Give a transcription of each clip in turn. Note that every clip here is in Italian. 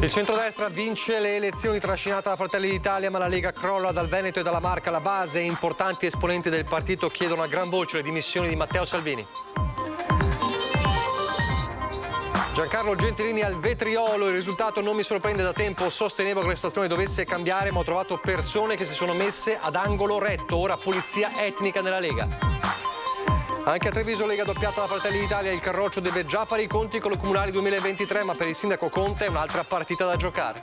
Il centrodestra vince le elezioni trascinata da Fratelli d'Italia, ma la Lega crolla dal Veneto e dalla Marca alla base. Importanti esponenti del partito chiedono a gran voce le dimissioni di Matteo Salvini. Giancarlo Gentilini al vetriolo, il risultato non mi sorprende da tempo, sostenevo che la situazione dovesse cambiare, ma ho trovato persone che si sono messe ad angolo retto, ora pulizia etnica nella Lega. Anche a Treviso Lega doppiata da Fratelli d'Italia, il Carroccio deve già fare i conti con le comunali 2023, ma per il sindaco Conte è un'altra partita da giocare.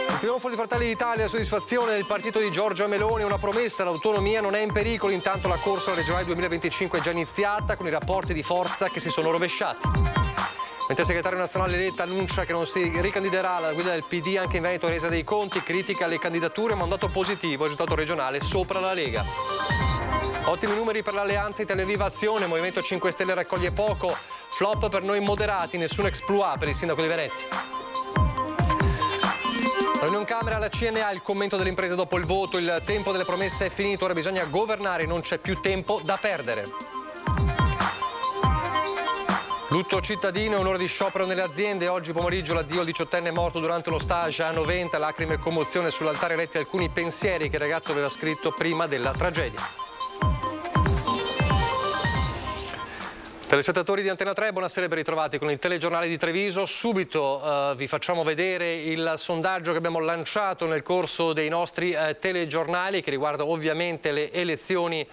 Il trionfo di Fratelli d'Italia, soddisfazione del partito di Giorgia Meloni, una promessa, l'autonomia non è in pericolo, intanto la corsa alla regionale 2025 è già iniziata con i rapporti di forza che si sono rovesciati. Mentre il segretario nazionale Letta annuncia che non si ricandiderà alla guida del PD anche in Veneto resa dei conti, critica le candidature, ma un dato positivo, risultato regionale sopra la Lega. Ottimi numeri per l'alleanza Italia Viva Azione, Movimento 5 Stelle raccoglie poco, flop per noi moderati, nessun exploit per il sindaco di Venezia. Riunione Camera alla CNA, il commento delle imprese dopo il voto, il tempo delle promesse è finito, ora bisogna governare, non c'è più tempo da perdere. Lutto cittadino e un'ora di sciopero nelle aziende. Oggi pomeriggio l'addio al 18enne morto durante lo stage a 90, lacrime e commozione sull'altare letti alcuni pensieri che il ragazzo aveva scritto prima della tragedia. Telespettatori di Antena 3, buonasera e ben ritrovati con il telegiornale di Treviso. Subito vi facciamo vedere il sondaggio che abbiamo lanciato nel corso dei nostri telegiornali che riguarda ovviamente le elezioni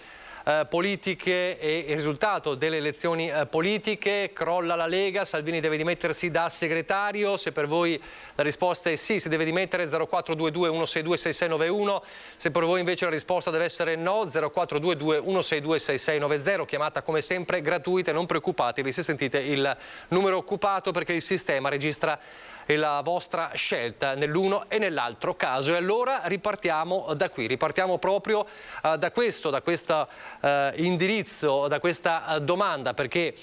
politiche e il risultato delle elezioni politiche. Crolla la Lega, Salvini deve dimettersi da segretario. Se per voi la risposta è sì, si deve dimettere, 0422 162 6691. Se per voi invece la risposta deve essere no, 0422 162 6690. Chiamata come sempre gratuita e non preoccupatevi se sentite il numero occupato, perché il sistema registra la vostra scelta nell'uno e nell'altro caso. E allora ripartiamo da qui, ripartiamo proprio da questo indirizzo, da questa domanda, perché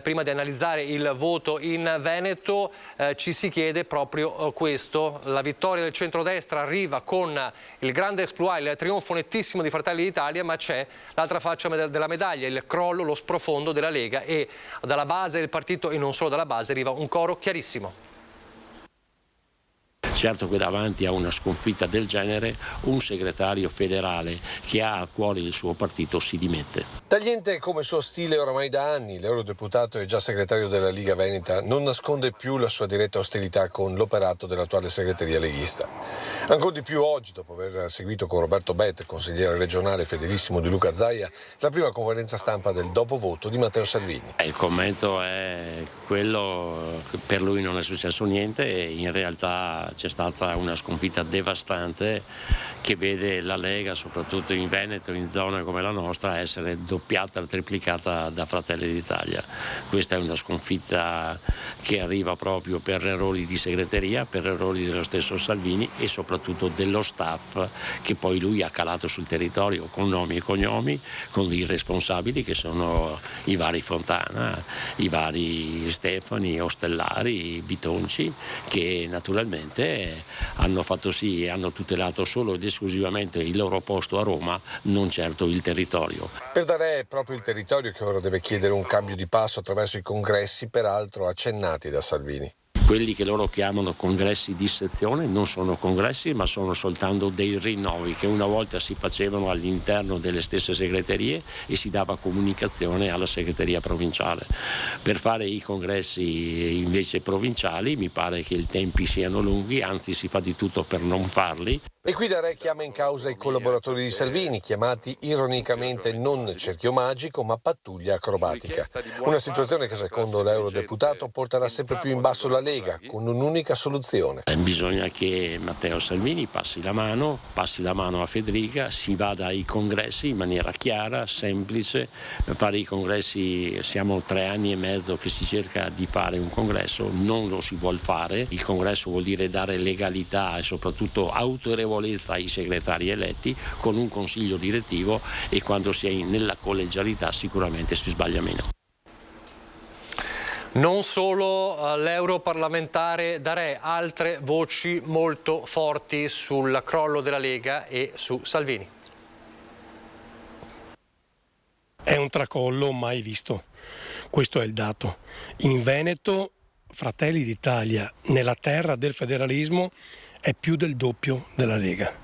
prima di analizzare il voto in Veneto ci si chiede proprio questo. La vittoria del centrodestra arriva con il grande exploit, il trionfo nettissimo di Fratelli d'Italia, ma c'è l'altra faccia della medaglia, il crollo, lo sprofondo della Lega, e dalla base del partito e non solo dalla base arriva un coro chiarissimo. Certo che davanti a una sconfitta del genere un segretario federale che ha a cuore il suo partito si dimette. Tagliente come suo stile oramai da anni, l'eurodeputato e già segretario della Liga Veneta non nasconde più la sua diretta ostilità con l'operato dell'attuale segreteria leghista. Ancora di più oggi, dopo aver seguito con Roberto Bet, consigliere regionale fedelissimo di Luca Zaia, la prima conferenza stampa del dopovoto di Matteo Salvini. Il commento è quello che per lui non è successo niente e in realtà c'è stata una sconfitta devastante che vede la Lega, soprattutto in Veneto, in zone come la nostra, essere doppiata, triplicata da Fratelli d'Italia. Questa è una sconfitta che arriva proprio per errori di segreteria, per errori dello stesso Salvini e soprattutto dello staff che poi lui ha calato sul territorio con nomi e cognomi, con i responsabili che sono i vari Fontana, i vari Stefani, Ostellari, Bitonci, che naturalmente hanno fatto sì e hanno tutelato solo ed esclusivamente il loro posto a Roma, non certo il territorio. Per Dare è proprio il territorio che ora deve chiedere un cambio di passo attraverso i congressi, peraltro accennati da Salvini. Quelli che loro chiamano congressi di sezione non sono congressi, ma sono soltanto dei rinnovi che una volta si facevano all'interno delle stesse segreterie e si dava comunicazione alla segreteria provinciale. Per fare i congressi invece provinciali mi pare che i tempi siano lunghi, anzi si fa di tutto per non farli. E qui Dare chiama in causa i collaboratori di Salvini, chiamati ironicamente non cerchio magico ma pattuglia acrobatica. Una situazione che secondo l'eurodeputato porterà sempre più in basso la Lega, con un'unica soluzione. Bisogna che Matteo Salvini passi la mano a Federica, si vada ai congressi in maniera chiara, semplice. Fare i congressi, siamo 3 anni e mezzo che si cerca di fare un congresso, non lo si vuol fare. Il congresso vuol dire dare legalità e soprattutto autorevolezza ai segretari eletti con un consiglio direttivo, e quando si è nella collegialità sicuramente si sbaglia meno. Non solo l'europarlamentare Dare, altre voci molto forti sul crollo della Lega e su Salvini. È un tracollo mai visto, questo è il dato. In Veneto Fratelli d'Italia nella terra del federalismo è più del doppio della Lega.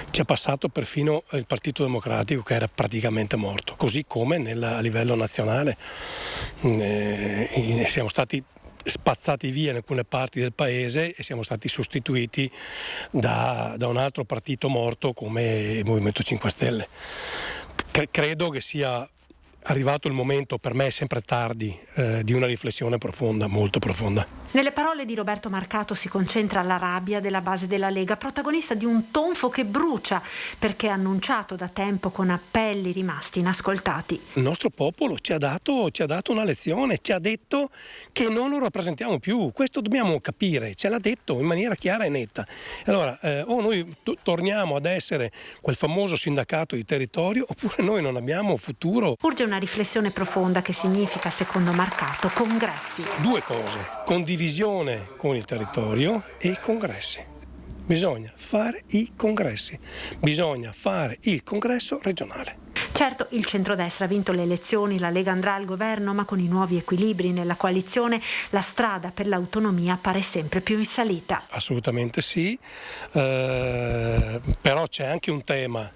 Ci è passato perfino il Partito Democratico, che era praticamente morto, così come a livello nazionale siamo stati spazzati via in alcune parti del paese e siamo stati sostituiti da un altro partito morto come il Movimento 5 Stelle. Credo che sia arrivato il momento, per me è sempre tardi, di una riflessione profonda, molto profonda. Nelle parole di Roberto Marcato si concentra la rabbia della base della Lega, protagonista di un tonfo che brucia perché annunciato da tempo con appelli rimasti inascoltati. Il nostro popolo ci ha dato una lezione, ci ha detto che non lo rappresentiamo più, questo dobbiamo capire, ce l'ha detto in maniera chiara e netta. Allora o noi torniamo ad essere quel famoso sindacato di territorio oppure noi non abbiamo futuro. Urge una riflessione profonda che significa, secondo Marcato, congressi. Due cose: condivisione con il territorio e congressi. Bisogna fare i congressi, bisogna fare il congresso regionale. Certo, il centrodestra ha vinto le elezioni, la Lega andrà al governo, ma con i nuovi equilibri nella coalizione la strada per l'autonomia pare sempre più in salita. Assolutamente sì, però c'è anche un tema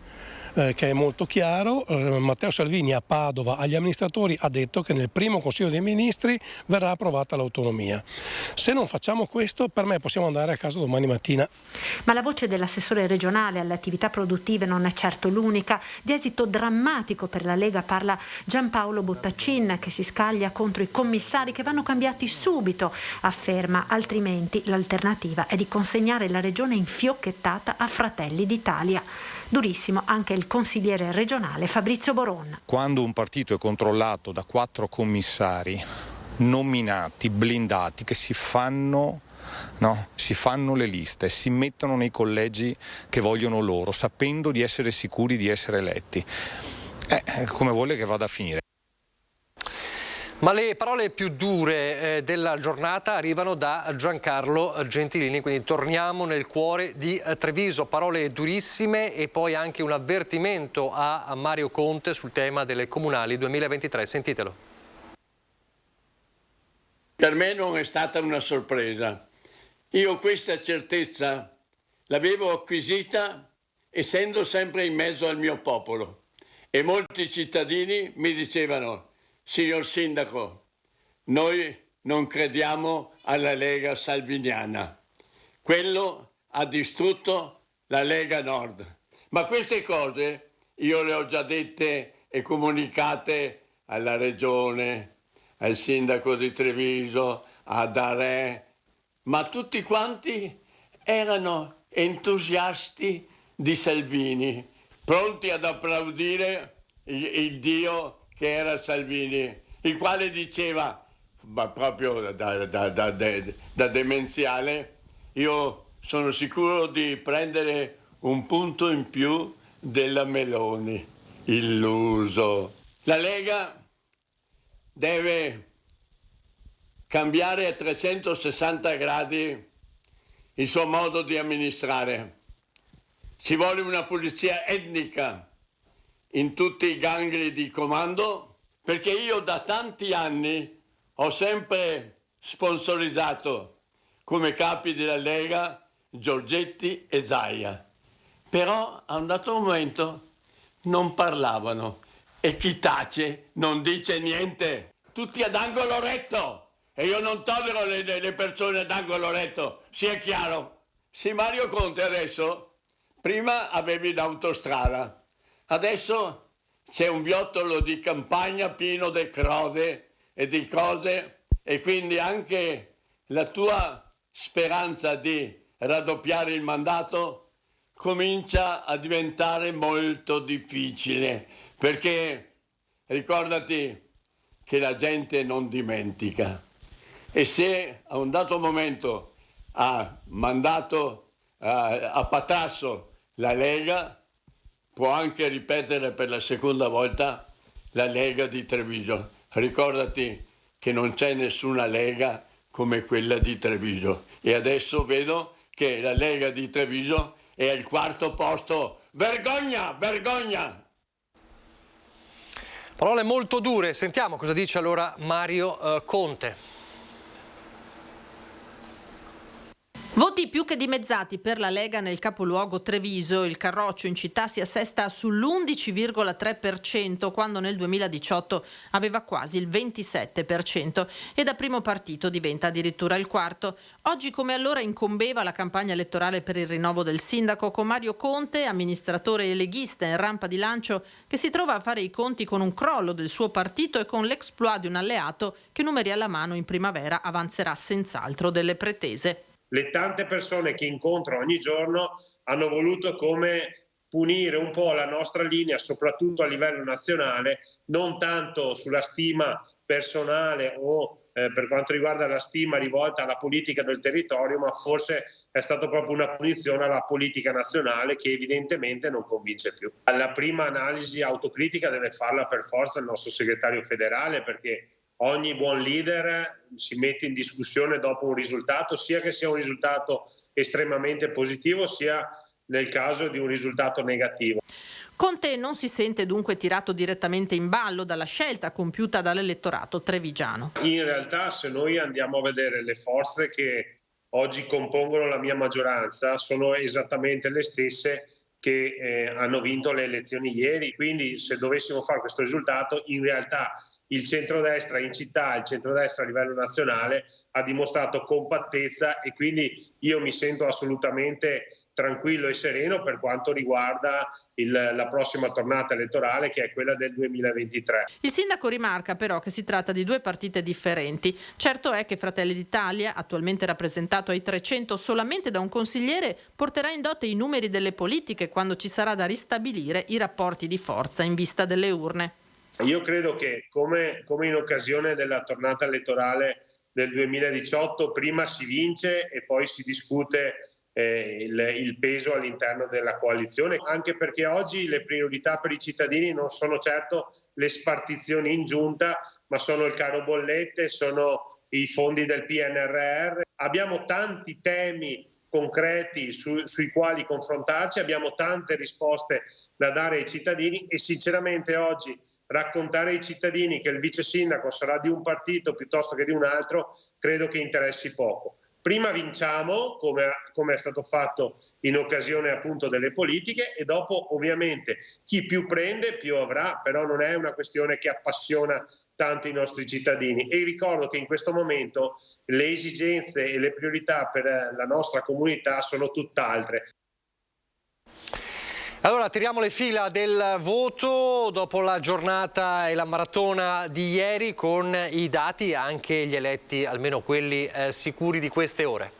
che è molto chiaro. Matteo Salvini a Padova agli amministratori ha detto che nel primo Consiglio dei Ministri verrà approvata l'autonomia. Se non facciamo questo, per me possiamo andare a casa domani mattina. Ma la voce dell'assessore regionale alle attività produttive non è certo l'unica. Di esito drammatico per la Lega parla Giampaolo Bottaccin, che si scaglia contro i commissari che vanno cambiati subito, afferma, altrimenti l'alternativa è di consegnare la regione infiocchettata a Fratelli d'Italia. Durissimo anche il consigliere regionale Fabrizio Boron. Quando un partito è controllato da 4 commissari nominati, blindati, che si fanno le liste, si mettono nei collegi che vogliono loro, sapendo di essere sicuri di essere eletti, come vuole che vada a finire? Ma le parole più dure della giornata arrivano da Giancarlo Gentilini, quindi torniamo nel cuore di Treviso. Parole durissime e poi anche un avvertimento a Mario Conte sul tema delle comunali 2023. Sentitelo. Per me non è stata una sorpresa. Io questa certezza l'avevo acquisita essendo sempre in mezzo al mio popolo e molti cittadini mi dicevano: signor Sindaco, noi non crediamo alla Lega salviniana. Quello ha distrutto la Lega Nord. Ma queste cose io le ho già dette e comunicate alla Regione, al Sindaco di Treviso, a Darè, ma tutti quanti erano entusiasti di Salvini, pronti ad applaudire il Dio che era Salvini, il quale diceva, ma proprio da demenziale: io sono sicuro di prendere un punto in più della Meloni. Illuso. La Lega deve cambiare a 360 gradi il suo modo di amministrare. Ci vuole una pulizia etnica in tutti i gangli di comando, perché io da tanti anni ho sempre sponsorizzato come capi della Lega Giorgetti e Zaia, però a un dato momento non parlavano e chi tace non dice niente, tutti ad angolo retto, e io non tollero le persone ad angolo retto, sia chiaro. Sì, Mario Conte adesso, prima avevi l'autostrada, adesso c'è un viottolo di campagna pieno di crode e di cose, e quindi anche la tua speranza di raddoppiare il mandato comincia a diventare molto difficile, perché ricordati che la gente non dimentica, e se a un dato momento ha mandato a Patasso la Lega, può anche ripetere per la seconda volta la Lega di Treviso. Ricordati che non c'è nessuna Lega come quella di Treviso, e adesso vedo che la Lega di Treviso è al 4° posto. Vergogna, vergogna! Parole molto dure, sentiamo cosa dice allora Mario Conte. Voti più che dimezzati per la Lega nel capoluogo Treviso. Il Carroccio in città si assesta sull'11,3% quando nel 2018 aveva quasi il 27% e da primo partito diventa addirittura il quarto. Oggi come allora incombeva la campagna elettorale per il rinnovo del sindaco con Mario Conte, amministratore leghista in rampa di lancio, che si trova a fare i conti con un crollo del suo partito e con l'exploit di un alleato che numeri alla mano in primavera avanzerà senz'altro delle pretese. Le tante persone che incontro ogni giorno hanno voluto come punire un po' la nostra linea, soprattutto a livello nazionale, non tanto sulla stima personale o per quanto riguarda la stima rivolta alla politica del territorio, ma forse è stata proprio una punizione alla politica nazionale che evidentemente non convince più. La prima analisi autocritica deve farla per forza il nostro segretario federale, perché ogni buon leader si mette in discussione dopo un risultato, sia che sia un risultato estremamente positivo, sia nel caso di un risultato negativo. Conte non si sente dunque tirato direttamente in ballo dalla scelta compiuta dall'elettorato trevigiano. In realtà, se noi andiamo a vedere le forze che oggi compongono la mia maggioranza, sono esattamente le stesse che hanno vinto le elezioni ieri. Quindi se dovessimo fare questo risultato, in realtà il centrodestra in città, il centrodestra a livello nazionale ha dimostrato compattezza e quindi io mi sento assolutamente tranquillo e sereno per quanto riguarda la prossima tornata elettorale, che è quella del 2023. Il sindaco rimarca però che si tratta di due partite differenti. Certo è che Fratelli d'Italia, attualmente rappresentato ai 300 solamente da un consigliere, porterà in dote i numeri delle politiche quando ci sarà da ristabilire i rapporti di forza in vista delle urne. Io credo che come in occasione della tornata elettorale del 2018 prima si vince e poi si discute il peso all'interno della coalizione, anche perché oggi le priorità per i cittadini non sono certo le spartizioni in giunta, ma sono il caro bollette, sono i fondi del PNRR. Abbiamo tanti temi concreti sui quali confrontarci, abbiamo tante risposte da dare ai cittadini e sinceramente oggi raccontare ai cittadini che il vice sindaco sarà di un partito piuttosto che di un altro credo che interessi poco. Prima vinciamo, come è stato fatto in occasione appunto delle politiche, e dopo ovviamente chi più prende più avrà, però non è una questione che appassiona tanto i nostri cittadini. E ricordo che in questo momento le esigenze e le priorità per la nostra comunità sono tutt'altre. Allora, tiriamo le fila del voto dopo la giornata e la maratona di ieri con i dati e anche gli eletti, almeno quelli sicuri di queste ore.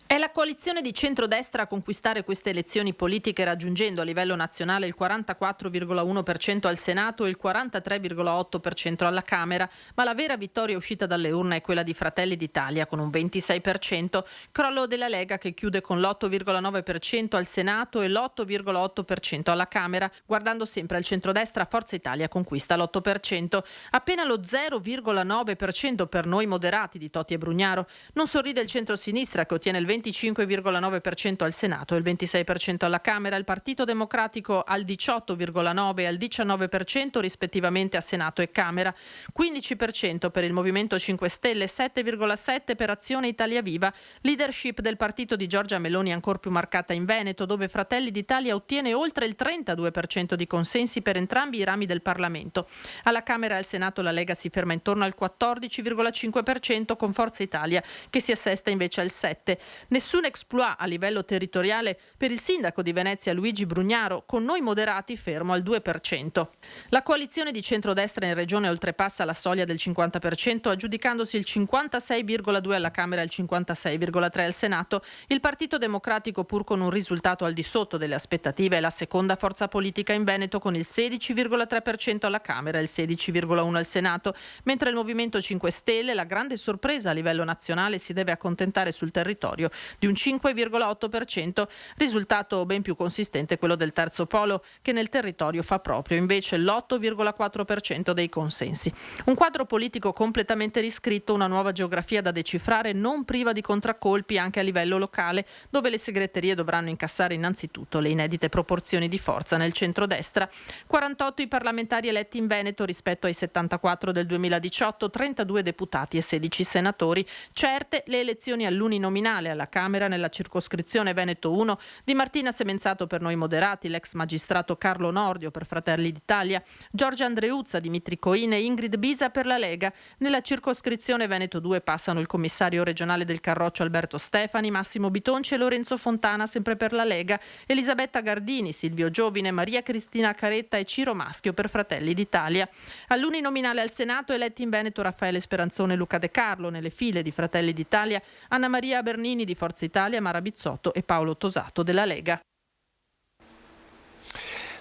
È la coalizione di centrodestra a conquistare queste elezioni politiche raggiungendo a livello nazionale il 44,1% al Senato e il 43,8% alla Camera, ma la vera vittoria uscita dalle urne è quella di Fratelli d'Italia con un 26%, crollo della Lega che chiude con l'8,9% al Senato e l'8,8% alla Camera. Guardando sempre al centrodestra, Forza Italia conquista l'8%, appena lo 0,9% per noi moderati di Toti e Brugnaro. Non sorride il centrosinistra che ottiene il 25,9% al Senato e il 26% alla Camera, il Partito Democratico al 18,9% e al 19% rispettivamente a Senato e Camera, 15% per il Movimento 5 Stelle, 7,7% per Azione Italia Viva, leadership del partito di Giorgia Meloni ancor più marcata in Veneto, dove Fratelli d'Italia ottiene oltre il 32% di consensi per entrambi i rami del Parlamento. Alla Camera e al Senato la Lega si ferma intorno al 14,5% con Forza Italia che si assesta invece al 7%. Nessun exploit a livello territoriale per il sindaco di Venezia Luigi Brugnaro, con noi moderati fermo al 2%. La coalizione di centrodestra in regione oltrepassa la soglia del 50%, aggiudicandosi il 56,2% alla Camera e il 56,3% al Senato. Il Partito Democratico, pur con un risultato al di sotto delle aspettative, è la seconda forza politica in Veneto con il 16,3% alla Camera e il 16,1% al Senato, mentre il Movimento 5 Stelle, la grande sorpresa a livello nazionale, si deve accontentare sul territorio di un 5,8%, risultato ben più consistente quello del terzo polo, che nel territorio fa proprio invece l'8,4% dei consensi. Un quadro politico completamente riscritto, una nuova geografia da decifrare, non priva di contraccolpi anche a livello locale, dove le segreterie dovranno incassare innanzitutto le inedite proporzioni di forza nel centrodestra. 48 i parlamentari eletti in Veneto rispetto ai 74 del 2018, 32 deputati e 16 senatori. Certe le elezioni all'uninominale alla Camera nella circoscrizione Veneto 1 di Martina Semenzato per Noi Moderati, l'ex magistrato Carlo Nordio per Fratelli d'Italia, Giorgia Andreuzza, Dimitri Coin e Ingrid Bisa per la Lega. Nella circoscrizione Veneto 2 passano il commissario regionale del Carroccio Alberto Stefani, Massimo Bitonci e Lorenzo Fontana sempre per la Lega, Elisabetta Gardini, Silvio Giovine, Maria Cristina Caretta e Ciro Maschio per Fratelli d'Italia. All'uninominale al Senato eletti in Veneto Raffaele Speranzone e Luca De Carlo, nelle file di Fratelli d'Italia Anna Maria Bernini di Forza Italia, Mara Bizzotto e Paolo Tosato della Lega.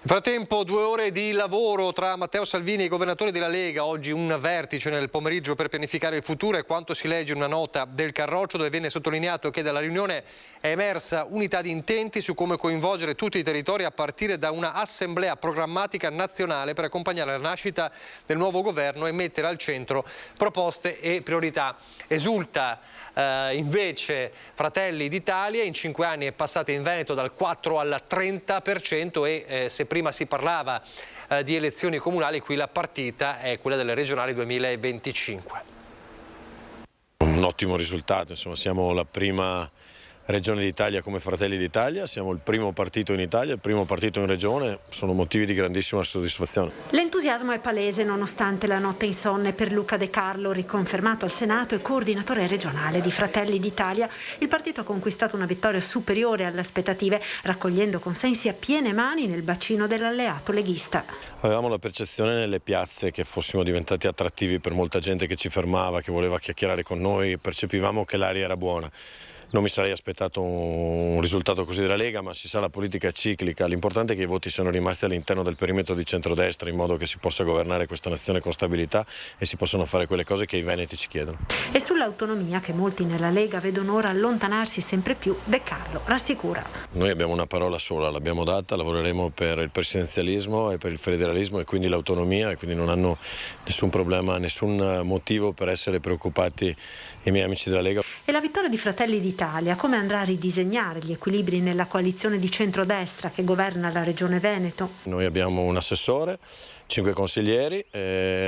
Nel frattempo 2 ore di lavoro tra Matteo Salvini e i governatori della Lega, oggi un vertice nel pomeriggio per pianificare il futuro, e quanto si legge in una nota del Carroccio dove viene sottolineato che dalla riunione è emersa unità di intenti su come coinvolgere tutti i territori a partire da una assemblea programmatica nazionale per accompagnare la nascita del nuovo governo e mettere al centro proposte e priorità. Esulta invece Fratelli d'Italia, in 5 anni è passata in Veneto dal 4 al 30% e se prima si parlava di elezioni comunali, qui la partita è quella delle regionali 2025. Un ottimo risultato, insomma, siamo la prima regione d'Italia come Fratelli d'Italia, siamo il primo partito in Italia, il primo partito in regione, sono motivi di grandissima soddisfazione. L'entusiasmo è palese nonostante la notte insonne per Luca De Carlo, riconfermato al Senato e coordinatore regionale di Fratelli d'Italia. Il partito ha conquistato una vittoria superiore alle aspettative, raccogliendo consensi a piene mani nel bacino dell'alleato leghista. Avevamo la percezione nelle piazze che fossimo diventati attrattivi per molta gente che ci fermava, che voleva chiacchierare con noi, percepivamo che l'aria era buona. Non mi sarei aspettato un risultato così della Lega, ma si sa, la politica è ciclica, l'importante è che i voti siano rimasti all'interno del perimetro di centrodestra in modo che si possa governare questa nazione con stabilità e si possano fare quelle cose che i veneti ci chiedono. E sull'autonomia, che molti nella Lega vedono ora allontanarsi sempre più, De Carlo rassicura. Noi abbiamo una parola sola, l'abbiamo data, lavoreremo per il presidenzialismo e per il federalismo e quindi l'autonomia, e quindi non hanno nessun problema, nessun motivo per essere preoccupati i miei amici della Lega. E la vittoria di Fratelli d'Italia come andrà a ridisegnare gli equilibri nella coalizione di centrodestra che governa la regione Veneto? Noi abbiamo un assessore, 5 consiglieri,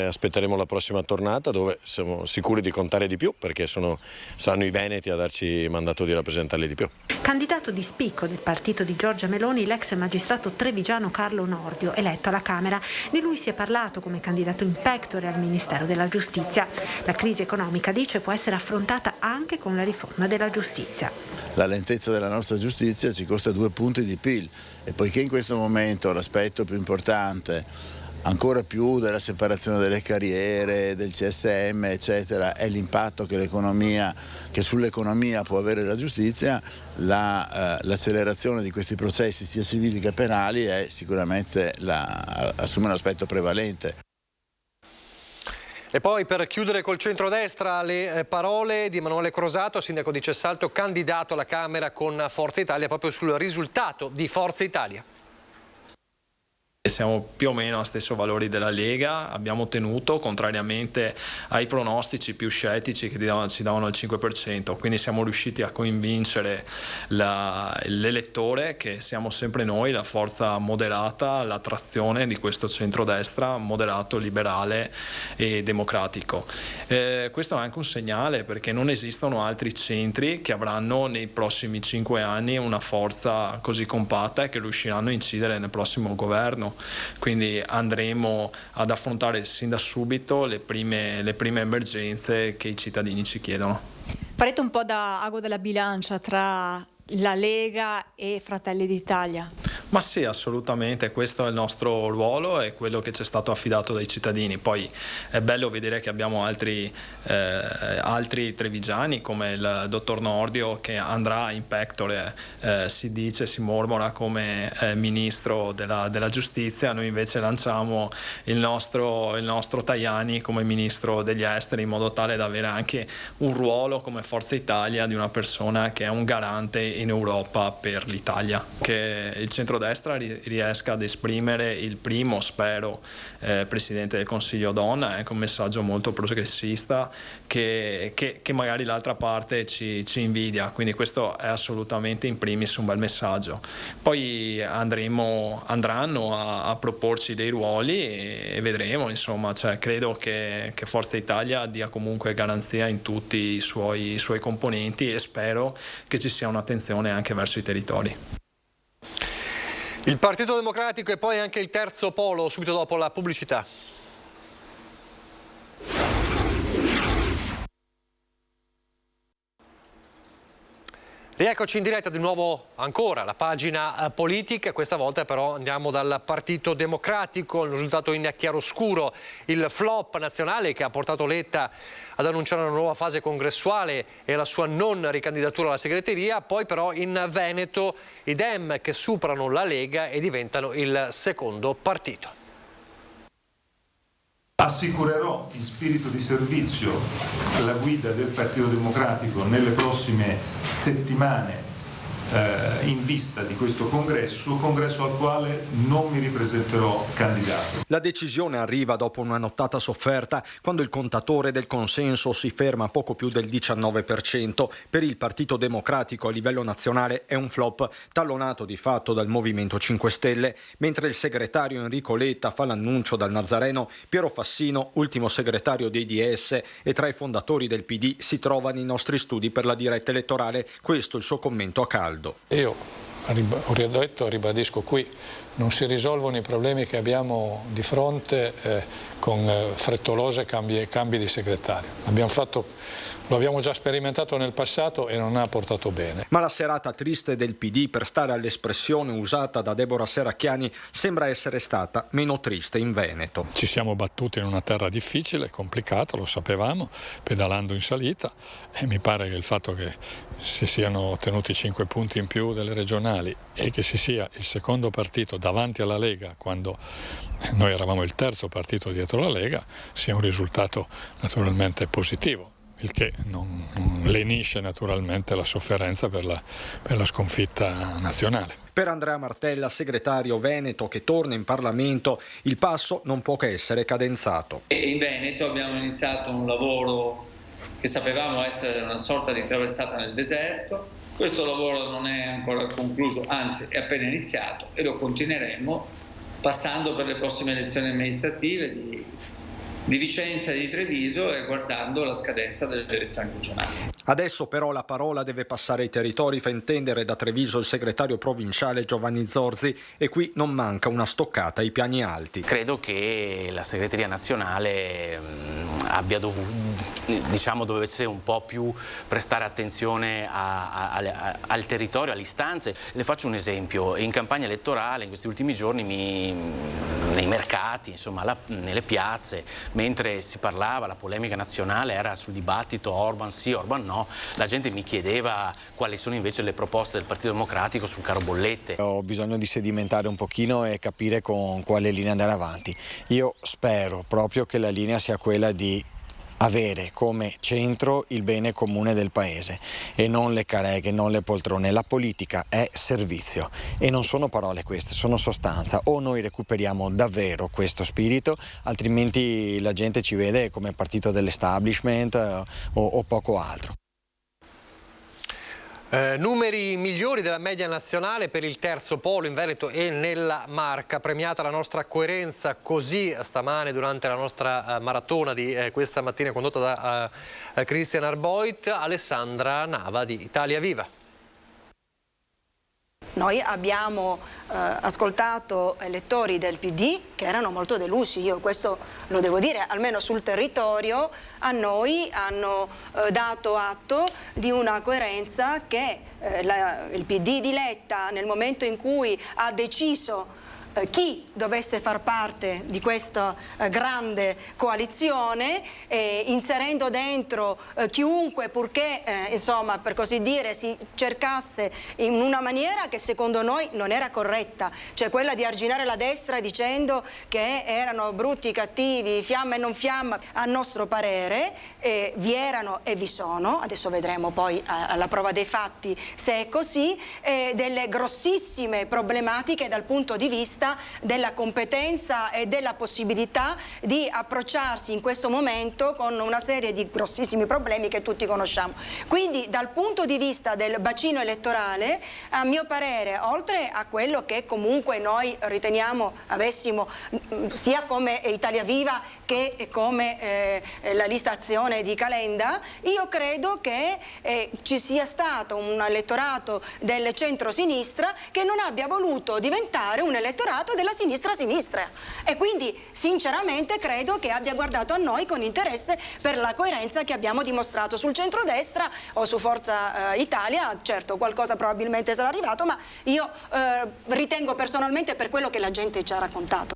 aspetteremo la prossima tornata dove siamo sicuri di contare di più perché saranno i veneti a darci mandato di rappresentarli di più. Candidato di spicco del partito di Giorgia Meloni, l'ex magistrato trevigiano Carlo Nordio, eletto alla Camera. Di lui si è parlato come candidato in pectore al Ministero della Giustizia. La crisi economica, dice, può essere affrontata anche con la riforma della giustizia. La lentezza della nostra giustizia ci costa 2 punti di PIL e poiché in questo momento l'aspetto più importante, ancora più della separazione delle carriere, del CSM, eccetera, è l'impatto che sull'economia può avere la giustizia, l'accelerazione di questi processi sia civili che penali è sicuramente assume un aspetto prevalente. E poi per chiudere col centrodestra le parole di Emanuele Crosato, sindaco di Cessalto, candidato alla Camera con Forza Italia, proprio sul risultato di Forza Italia. Siamo più o meno a stesso valori della Lega, abbiamo ottenuto, contrariamente ai pronostici più scettici che ci davano il 5%, quindi siamo riusciti a convincere l'elettore che siamo sempre noi, la forza moderata, l'attrazione di questo centrodestra moderato, liberale e democratico. Questo è anche un segnale perché non esistono altri centri che avranno nei prossimi 5 anni una forza così compatta e che riusciranno a incidere nel prossimo governo. Quindi andremo ad affrontare sin da subito le prime emergenze che i cittadini ci chiedono. Farete un po' da ago della bilancia tra la Lega e Fratelli d'Italia? Ma sì, assolutamente, questo è il nostro ruolo e quello che ci è stato affidato dai cittadini. Poi è bello vedere che abbiamo altri trevigiani come il dottor Nordio che andrà in pectore, si dice, si mormora come ministro della giustizia. Noi invece lanciamo il nostro Tajani come ministro degli esteri, in modo tale da avere anche un ruolo come Forza Italia di una persona che è un garante in Europa per l'Italia. Che il centrodestra riesca ad esprimere il primo, spero, Presidente del Consiglio donna, un messaggio molto progressista che magari l'altra parte ci invidia, quindi questo è assolutamente in primis un bel messaggio. Poi andranno a proporci dei ruoli e vedremo, insomma, cioè, credo che Forza Italia dia comunque garanzia in tutti i suoi componenti e spero che ci sia un'attenzione anche verso i territori. Il Partito Democratico e poi anche il terzo polo, subito dopo la pubblicità. Rieccoci in diretta di nuovo ancora la pagina politica, questa volta però andiamo dal Partito Democratico, il risultato in chiaroscuro, il flop nazionale che ha portato Letta ad annunciare una nuova fase congressuale e la sua non ricandidatura alla segreteria, poi però in Veneto i Dem che superano la Lega e diventano il secondo partito. Assicurerò in spirito di servizio la guida del Partito Democratico nelle prossime settimane in vista di questo congresso al quale non mi ripresenterò candidato. La decisione arriva dopo una nottata sofferta, quando il contatore del consenso si ferma a poco più del 19%. Per il Partito Democratico a livello nazionale è un flop, tallonato di fatto dal Movimento 5 Stelle, mentre il segretario Enrico Letta fa l'annuncio dal Nazareno. Piero Fassino, ultimo segretario dei DS e tra i fondatori del PD, si trova nei nostri studi per la diretta elettorale. Questo il suo commento a caldo. Io ho detto, ribadisco qui, non si risolvono i problemi che abbiamo di fronte con frettolose cambi di segretario. Lo abbiamo già sperimentato nel passato e non ha portato bene. Ma la serata triste del PD, per stare all'espressione usata da Deborah Serracchiani, sembra essere stata meno triste in Veneto. Ci siamo battuti in una terra difficile, complicata, lo sapevamo, pedalando in salita, e mi pare che il fatto che si siano ottenuti 5 punti in più delle regionali e che si sia il secondo partito davanti alla Lega, quando noi eravamo il terzo partito dietro la Lega, sia un risultato naturalmente positivo. Il che non lenisce naturalmente la sofferenza per la sconfitta nazionale. Per Andrea Martella, segretario veneto che torna in Parlamento, il passo non può che essere cadenzato. In Veneto abbiamo iniziato un lavoro che sapevamo essere una sorta di traversata nel deserto. Questo lavoro non è ancora concluso, anzi è appena iniziato, e lo continueremo passando per le prossime elezioni amministrative di Vicenza e di Treviso e guardando la scadenza delle elezioni regionali. Adesso però la parola deve passare ai territori, fa intendere da Treviso il segretario provinciale Giovanni Zorzi, e qui non manca una stoccata ai piani alti. Credo che la segreteria nazionale dovesse un po' più prestare attenzione al territorio, alle istanze. Le faccio un esempio: in campagna elettorale in questi ultimi giorni nei mercati, insomma, nelle piazze, mentre si parlava, la polemica nazionale era sul dibattito Orban sì, Orban no, la gente mi chiedeva quali sono invece le proposte del Partito Democratico sul caro bollette. Ho bisogno di sedimentare un pochino e capire con quale linea andare avanti. Io spero proprio che la linea sia quella di avere come centro il bene comune del paese e non le careghe, non le poltrone. La politica è servizio e non sono parole queste, sono sostanza. O noi recuperiamo davvero questo spirito, altrimenti la gente ci vede come partito dell'establishment o poco altro. Numeri migliori della media nazionale per il terzo polo in Veneto e nella Marca. Premiata la nostra coerenza, così stamane durante la nostra maratona di questa mattina condotta da Christian Arboit, Alessandra Nava di Italia Viva. Noi abbiamo ascoltato elettori del PD che erano molto delusi, io questo lo devo dire, almeno sul territorio a noi hanno dato atto di una coerenza che il PD di Letta, nel momento in cui ha deciso chi dovesse far parte di questa grande coalizione, inserendo dentro chiunque, purché insomma, per così dire, si cercasse in una maniera che secondo noi non era corretta, cioè quella di arginare la destra dicendo che erano brutti, cattivi, fiamma e non fiamma. A nostro parere vi erano e vi sono, adesso vedremo poi alla prova dei fatti se è così, delle grossissime problematiche dal punto di vista della competenza e della possibilità di approcciarsi in questo momento con una serie di grossissimi problemi che tutti conosciamo. Quindi dal punto di vista del bacino elettorale, a mio parere, oltre a quello che comunque noi riteniamo avessimo sia come Italia Viva che come la lista Azione di Calenda, io credo che ci sia stato un elettorato del centro-sinistra che non abbia voluto diventare un elettorato della sinistra-sinistra, e quindi sinceramente credo che abbia guardato a noi con interesse per la coerenza che abbiamo dimostrato sul centrodestra o su Forza Italia. Certo, qualcosa probabilmente sarà arrivato, ma io ritengo personalmente, per quello che la gente ci ha raccontato.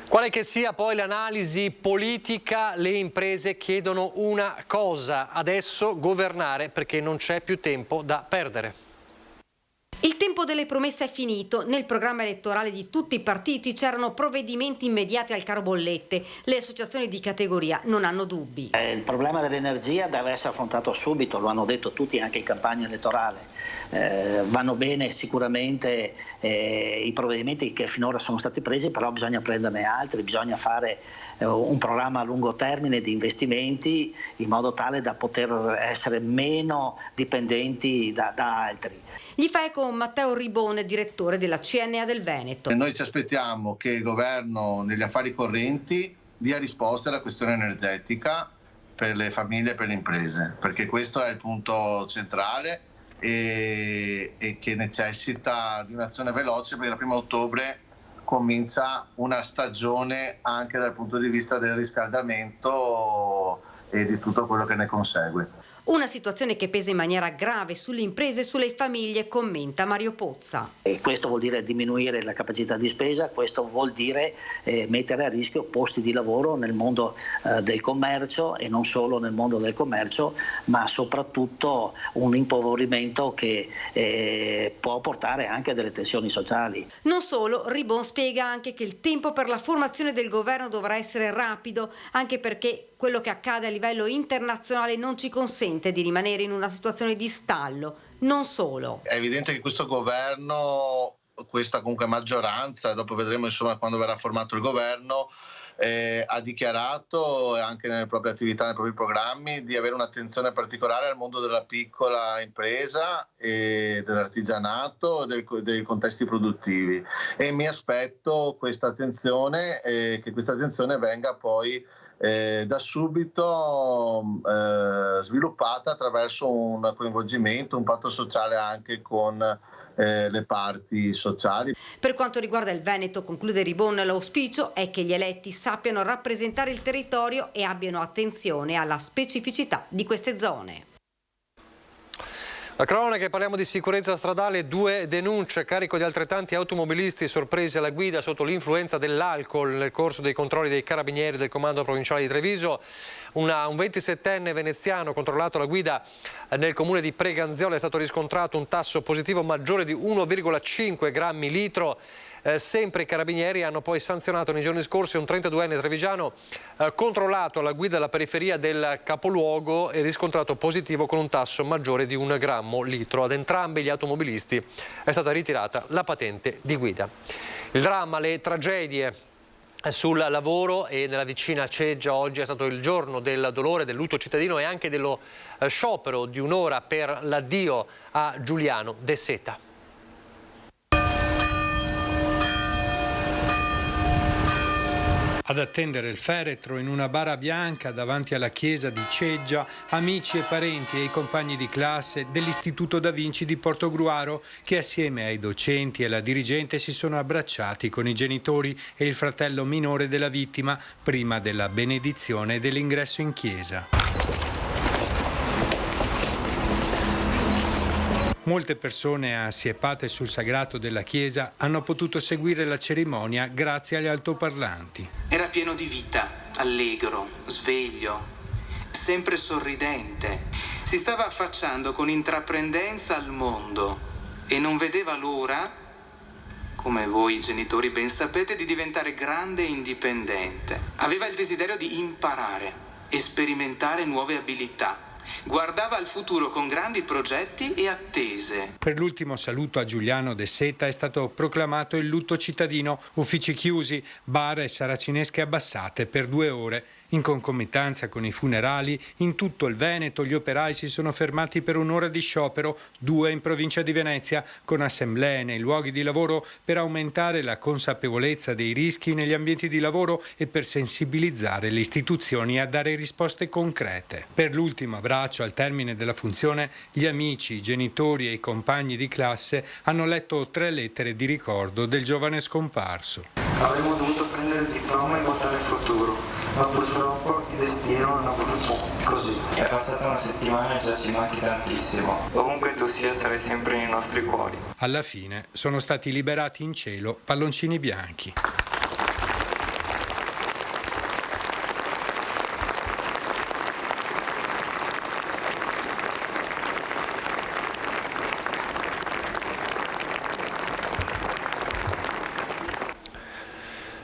Quale che sia poi l'analisi politica, le imprese chiedono una cosa: adesso governare, perché non c'è più tempo da perdere. Il tempo delle promesse è finito. Nel programma elettorale di tutti i partiti c'erano provvedimenti immediati al caro bollette. Le associazioni di categoria non hanno dubbi. Il problema dell'energia deve essere affrontato subito, lo hanno detto tutti anche in campagna elettorale. Vanno bene sicuramente i provvedimenti che finora sono stati presi, però bisogna prenderne altri, bisogna fare un programma a lungo termine di investimenti in modo tale da poter essere meno dipendenti da altri. Gli fa eco Matteo Ribone, direttore della CNA del Veneto. Noi ci aspettiamo che il governo negli affari correnti dia risposte alla questione energetica per le famiglie e per le imprese, perché questo è il punto centrale e che necessita di un'azione veloce, perché il 1° ottobre comincia una stagione anche dal punto di vista del riscaldamento e di tutto quello che ne consegue. Una situazione che pesa in maniera grave sulle imprese e sulle famiglie, commenta Mario Pozza. E questo vuol dire diminuire la capacità di spesa, questo vuol dire mettere a rischio posti di lavoro nel mondo del commercio, e non solo nel mondo del commercio, ma soprattutto un impoverimento che può portare anche a delle tensioni sociali. Non solo, Ribon spiega anche che il tempo per la formazione del governo dovrà essere rapido, anche perché quello che accade a livello internazionale non ci consente di rimanere in una situazione di stallo. Non solo. È evidente che questo governo, questa comunque maggioranza, dopo vedremo insomma quando verrà formato il governo, ha dichiarato anche nelle proprie attività, nei propri programmi, di avere un'attenzione particolare al mondo della piccola impresa e dell'artigianato e dei contesti produttivi, e mi aspetto questa attenzione, che questa attenzione venga poi da subito sviluppata attraverso un coinvolgimento, un patto sociale anche con le parti sociali. Per quanto riguarda il Veneto, conclude Ribon, l'auspicio è che gli eletti sappiano rappresentare il territorio e abbiano attenzione alla specificità di queste zone. La cronaca, parliamo di sicurezza stradale, 2 denunce a carico di altrettanti automobilisti sorpresi alla guida sotto l'influenza dell'alcol nel corso dei controlli dei carabinieri del comando provinciale di Treviso. Un 27enne veneziano controllato alla guida nel comune di Preganziola è stato riscontrato un tasso positivo maggiore di 1,5 grammi litro. Sempre i carabinieri hanno poi sanzionato nei giorni scorsi un 32enne trevigiano controllato alla guida alla periferia del capoluogo e riscontrato positivo con un tasso maggiore di 1 grammo litro. Ad entrambi gli automobilisti è stata ritirata la patente di guida. Il dramma, le tragedie sul lavoro e nella vicina Ceggia. Oggi è stato il giorno del dolore, del lutto cittadino e anche dello sciopero di un'ora per l'addio a Giuliano De Seta. Ad attendere il feretro in una bara bianca davanti alla chiesa di Ceggia, amici e parenti e i compagni di classe dell'Istituto Da Vinci di Portogruaro, che assieme ai docenti e alla dirigente si sono abbracciati con i genitori e il fratello minore della vittima prima della benedizione e dell'ingresso in chiesa. Molte persone assiepate sul sagrato della chiesa hanno potuto seguire la cerimonia grazie agli altoparlanti. Era pieno di vita, allegro, sveglio, sempre sorridente. Si stava affacciando con intraprendenza al mondo e non vedeva l'ora, come voi genitori ben sapete, di diventare grande e indipendente. Aveva il desiderio di imparare e sperimentare nuove abilità. Guardava al futuro con grandi progetti e attese. Per l'ultimo saluto a Giuliano De Seta è stato proclamato il lutto cittadino, uffici chiusi, bar e saracinesche abbassate per 2 ore. In concomitanza con i funerali, in tutto il Veneto gli operai si sono fermati per 1 ora di sciopero, 2 in provincia di Venezia, con assemblee nei luoghi di lavoro per aumentare la consapevolezza dei rischi negli ambienti di lavoro e per sensibilizzare le istituzioni a dare risposte concrete. Per l'ultimo abbraccio al termine della funzione, gli amici, i genitori e i compagni di classe hanno letto 3 lettere di ricordo del giovane scomparso. Avremmo dovuto prendere il diploma e guardare il futuro, ma purtroppo il destino non ha voluto così. È passata una settimana e già ci manchi tantissimo. Ovunque tu sia, sarai sempre nei nostri cuori. Alla fine sono stati liberati in cielo palloncini bianchi.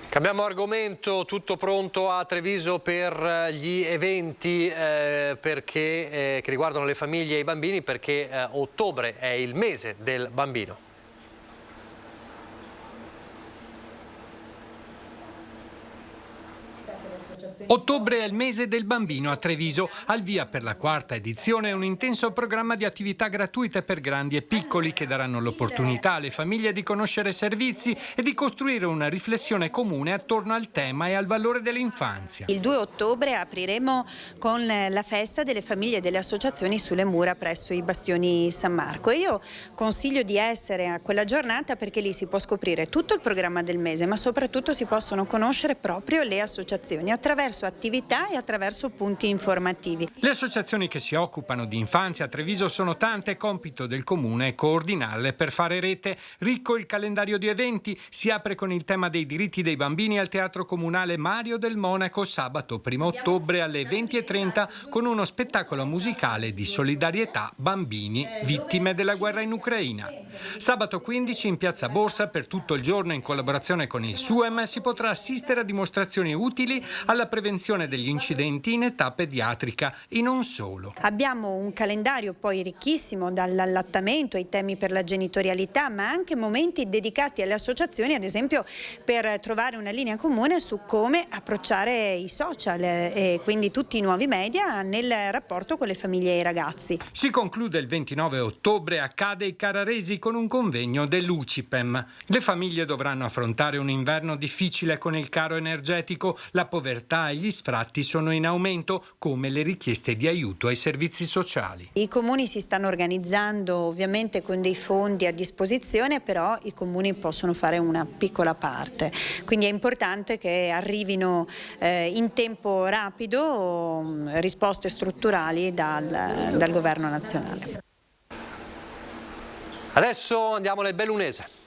Cambiamo argomento, tutto pronto a Treviso per gli eventi che riguardano le famiglie e i bambini, perché ottobre è il mese del bambino. Ottobre è il mese del bambino a Treviso. Al via per la 4ª edizione un intenso programma di attività gratuite per grandi e piccoli che daranno l'opportunità alle famiglie di conoscere servizi e di costruire una riflessione comune attorno al tema e al valore dell'infanzia. Il 2 ottobre apriremo con la festa delle famiglie e delle associazioni sulle mura presso i bastioni San Marco. E io consiglio di essere a quella giornata perché lì si può scoprire tutto il programma del mese, ma soprattutto si possono conoscere proprio le associazioni attraverso attività e attraverso punti informativi. Le associazioni che si occupano di infanzia a Treviso sono tante, compito del comune è coordinarle per fare rete. Ricco il calendario di eventi, si apre con il tema dei diritti dei bambini al Teatro Comunale Mario del Monaco sabato 1 ottobre alle 20:30 con uno spettacolo musicale di solidarietà bambini vittime della guerra in Ucraina. Sabato 15 in Piazza Borsa per tutto il giorno in collaborazione con il SUEM si potrà assistere a dimostrazioni utili alla prevenzione degli incidenti in età pediatrica e non solo. Abbiamo un calendario poi ricchissimo dall'allattamento ai temi per la genitorialità, ma anche momenti dedicati alle associazioni, ad esempio per trovare una linea comune su come approcciare i social e quindi tutti i nuovi media nel rapporto con le famiglie e i ragazzi. Si conclude il 29 ottobre a Cade i Carraresi con un convegno dell'UCIPEM. Le famiglie dovranno affrontare un inverno difficile con il caro energetico, la povertà e gli sfratti sono in aumento, come le richieste di aiuto ai servizi sociali. I comuni si stanno organizzando ovviamente con dei fondi a disposizione, però i comuni possono fare una piccola parte, quindi è importante che arrivino in tempo rapido risposte strutturali dal governo nazionale. Adesso andiamo nel Bellunese.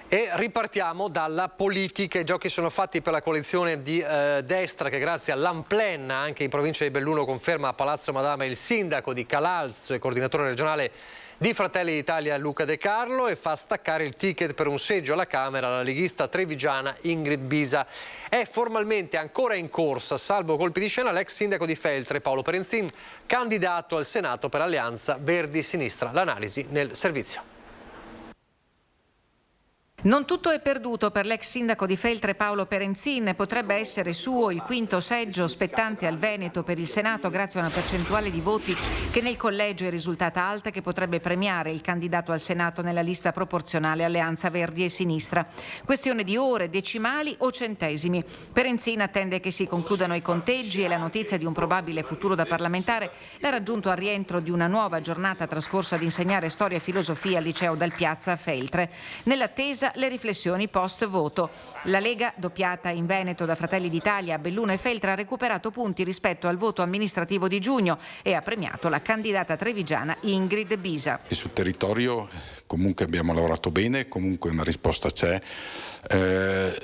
E ripartiamo dalla politica. I giochi sono fatti per la coalizione di destra che grazie all'Amplen anche in provincia di Belluno conferma a Palazzo Madama il sindaco di Calalzo e coordinatore regionale di Fratelli d'Italia Luca De Carlo e fa staccare il ticket per un seggio alla Camera alla leghista trevigiana Ingrid Bisa. È formalmente ancora in corsa, salvo colpi di scena, l'ex sindaco di Feltre Paolo Perenzin, candidato al Senato per Alleanza Verdi Sinistra. L'analisi nel servizio. Non tutto è perduto per l'ex sindaco di Feltre Paolo Perenzin. Potrebbe essere suo il quinto seggio spettante al Veneto per il Senato grazie a una percentuale di voti che nel collegio è risultata alta e che potrebbe premiare il candidato al Senato nella lista proporzionale Alleanza Verdi e Sinistra. Questione di ore, decimali o centesimi. Perenzin attende che si concludano i conteggi e la notizia di un probabile futuro da parlamentare l'ha raggiunto al rientro di una nuova giornata trascorsa ad insegnare storia e filosofia al liceo Dal Piazza a Feltre. Nell'attesa le riflessioni post voto. La Lega, doppiata in Veneto da Fratelli d'Italia, Belluno e Feltre, ha recuperato punti rispetto al voto amministrativo di giugno e ha premiato la candidata trevigiana Ingrid Bisa. Sul territorio comunque abbiamo lavorato bene, comunque una risposta c'è.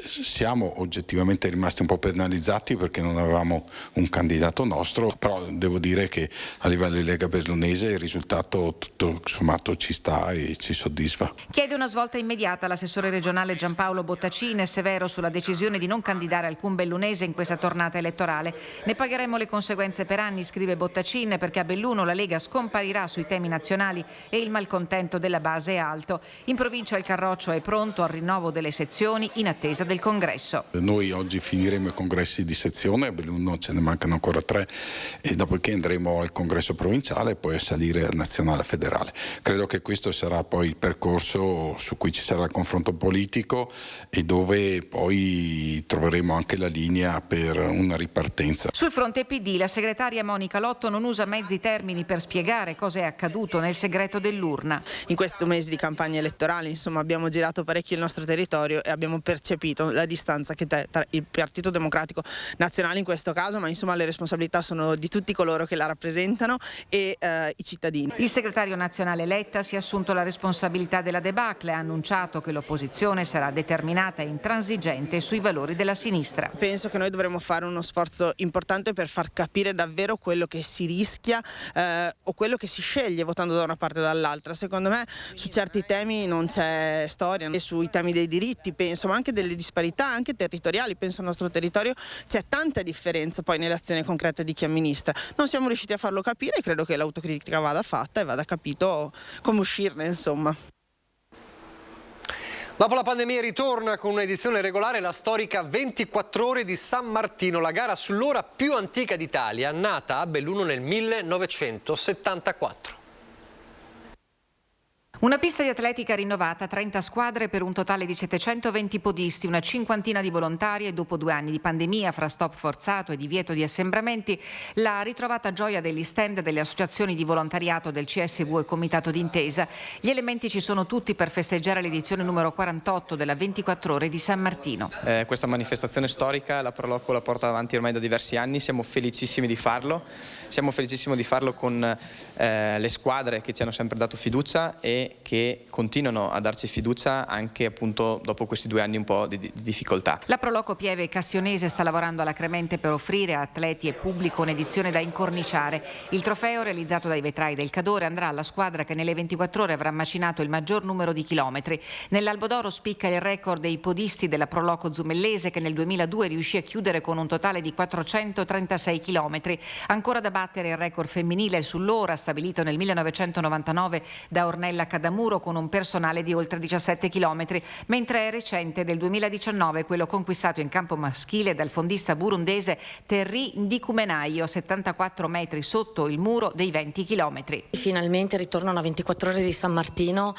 Siamo oggettivamente rimasti un po' penalizzati perché non avevamo un candidato nostro, però devo dire che a livello di Lega Bellunese il risultato tutto sommato ci sta e ci soddisfa. Chiede una svolta immediata l'assessore regionale Giampaolo Bottacin, severo sulla decisione di non candidare alcun bellunese in questa tornata elettorale. Ne pagheremo le conseguenze per anni, scrive Bottacin, perché a Belluno la Lega scomparirà sui temi nazionali e il malcontento della base è alto. In provincia il Carroccio è pronto al rinnovo delle sezioni in attesa del congresso. Noi oggi finiremo i congressi di sezione, a Belluno ce ne mancano ancora 3 e dopodiché andremo al congresso provinciale e poi a salire al nazionale federale. Credo che questo sarà poi il percorso su cui ci sarà il confronto politico e dove poi troveremo anche la linea per una ripartenza. Sul fronte PD la segretaria Monica Lotto non usa mezzi termini per spiegare cosa è accaduto nel segreto dell'urna. In questo mese di campagna elettorale abbiamo girato parecchio il nostro territorio e abbiamo percepito la distanza che tra il Partito Democratico Nazionale in questo caso, ma le responsabilità sono di tutti coloro che la rappresentano e i cittadini. Il segretario nazionale Letta si è assunto la responsabilità della debacle e ha annunciato che l'opposizione sarà determinata e intransigente sui valori della sinistra. Penso che noi dovremmo fare uno sforzo importante per far capire davvero quello che si rischia o quello che si sceglie votando da una parte o dall'altra. Secondo me su certi temi non c'è storia, e sui temi dei diritti penso, ma anche delle disparità anche territoriali, penso al nostro territorio c'è tanta differenza poi nell'azione concreta di chi amministra. Non siamo riusciti a farlo capire e credo che l'autocritica vada fatta e vada capito come uscirne, insomma. Dopo la pandemia ritorna con un'edizione regolare la storica 24 ore di San Martino, la gara sull'ora più antica d'Italia, nata a Belluno nel 1974. Una pista di atletica rinnovata, 30 squadre per un totale di 720 podisti, una cinquantina di volontari e dopo 2 anni di pandemia fra stop forzato e divieto di assembramenti, la ritrovata gioia degli stand delle associazioni di volontariato del CSV e Comitato d'Intesa. Gli elementi ci sono tutti per festeggiare l'edizione numero 48 della 24 ore di San Martino. Questa manifestazione storica la Proloco la porta avanti ormai da diversi anni, siamo felicissimi di farlo con le squadre che ci hanno sempre dato fiducia e che continuano a darci fiducia anche appunto dopo questi 2 anni un po' di difficoltà. La Proloco Pieve Cassionese sta lavorando alacremente per offrire a atleti e pubblico un'edizione da incorniciare. Il trofeo realizzato dai vetrai del Cadore andrà alla squadra che nelle 24 ore avrà macinato il maggior numero di chilometri. Nell'Albo d'Oro spicca il record dei podisti della Proloco Zumellese che nel 2002 riuscì a chiudere con un totale di 436 chilometri. Ancora da battere il record femminile sull'ora stabilito nel 1999 da Ornella Cadamuro con un personale di oltre 17 chilometri, mentre è recente del 2019 quello conquistato in campo maschile dal fondista burundese Terry Ndikumenaio, 74 metri sotto il muro dei 20 chilometri. Finalmente ritornano a 24 ore di San Martino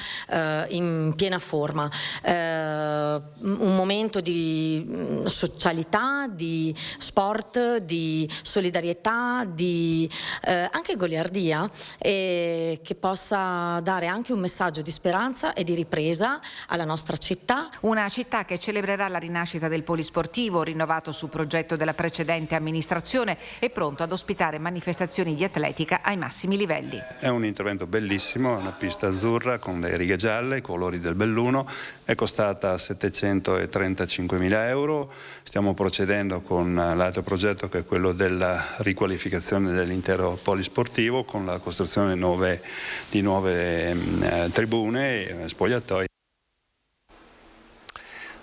in piena forma, un momento di socialità, di sport, di solidarietà, di anche goliardia che possa dare anche un messaggio di speranza e di ripresa alla nostra città. Una città che celebrerà la rinascita del polisportivo, rinnovato su progetto della precedente amministrazione e pronto ad ospitare manifestazioni di atletica ai massimi livelli. È un intervento bellissimo, è una pista azzurra con le righe gialle, i colori del Belluno, è costata 735.000 euro. Stiamo procedendo con l'altro progetto che è quello della riqualificazione dell'intero polisportivo con la costruzione di nuove tribune e spogliatoi.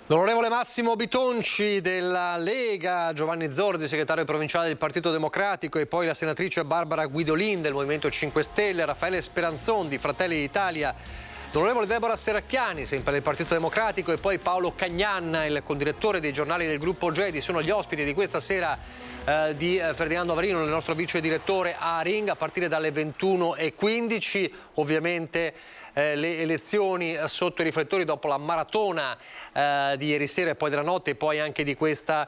L'onorevole Massimo Bitonci della Lega, Giovanni Zorzi, segretario provinciale del Partito Democratico, e poi la senatrice Barbara Guidolin del Movimento 5 Stelle, Raffaele Speranzon di Fratelli d'Italia, L'onorevole Deborah Serracchiani, sempre del Partito Democratico, e poi Paolo Cagnan, il condirettore dei giornali del gruppo Gedi, sono gli ospiti di questa sera di Ferdinando Avarino, il nostro vice direttore a Ring, a partire dalle 21:15. Ovviamente le elezioni sotto i riflettori dopo la maratona di ieri sera e poi della notte e poi anche di questa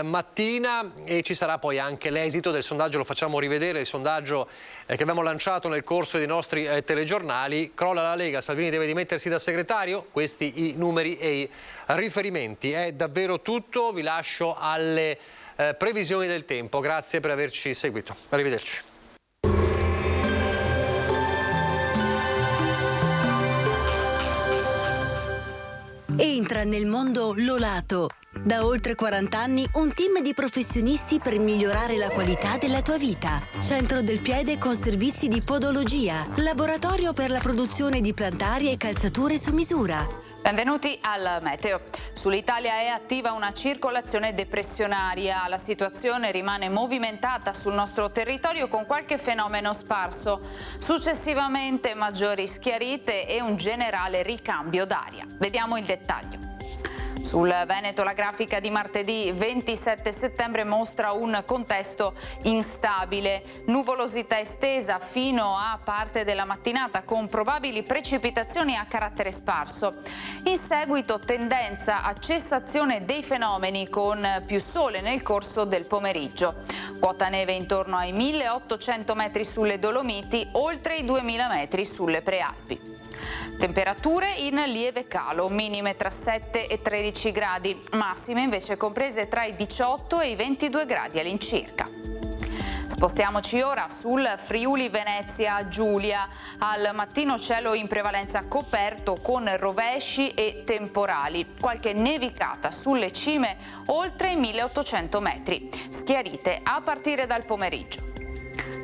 mattina, e ci sarà poi anche l'esito del sondaggio. Lo facciamo rivedere, il sondaggio che abbiamo lanciato nel corso dei nostri telegiornali. Crolla la Lega, Salvini deve dimettersi da segretario, questi i numeri e i riferimenti. È davvero tutto, vi lascio alle previsioni del tempo. Grazie per averci seguito, arrivederci. Entra nel mondo Lolato. Da oltre 40 anni un team di professionisti per migliorare la qualità della tua vita. Centro del piede con servizi di podologia. Laboratorio per la produzione di plantari e calzature su misura. Benvenuti al meteo. Sull'Italia è attiva una circolazione depressionaria. La situazione rimane movimentata sul nostro territorio con qualche fenomeno sparso. Successivamente maggiori schiarite e un generale ricambio d'aria. Vediamo il dettaglio. Sul Veneto la grafica di martedì 27 settembre mostra un contesto instabile, nuvolosità estesa fino a parte della mattinata con probabili precipitazioni a carattere sparso. In seguito tendenza a cessazione dei fenomeni con più sole nel corso del pomeriggio. Quota neve intorno ai 1800 metri sulle Dolomiti, oltre i 2000 metri sulle Prealpi. Temperature in lieve calo, minime tra 7 e 13 gradi, massime invece comprese tra i 18 e i 22 gradi all'incirca. Spostiamoci ora sul Friuli Venezia Giulia. Al mattino cielo in prevalenza coperto con rovesci e temporali. Qualche nevicata sulle cime oltre i 1800 metri, schiarite a partire dal pomeriggio.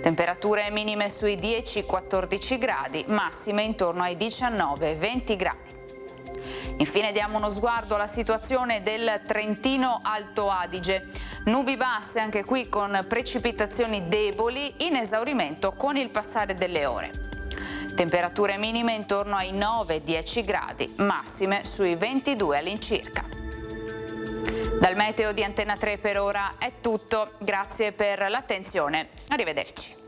Temperature minime sui 10-14 gradi, massime intorno ai 19-20 gradi. Infine diamo uno sguardo alla situazione del Trentino Alto Adige. Nubi basse anche qui con precipitazioni deboli in esaurimento con il passare delle ore. Temperature minime intorno ai 9-10 gradi, massime sui 22 all'incirca. Dal meteo di Antena 3 per ora è tutto, grazie per l'attenzione, arrivederci.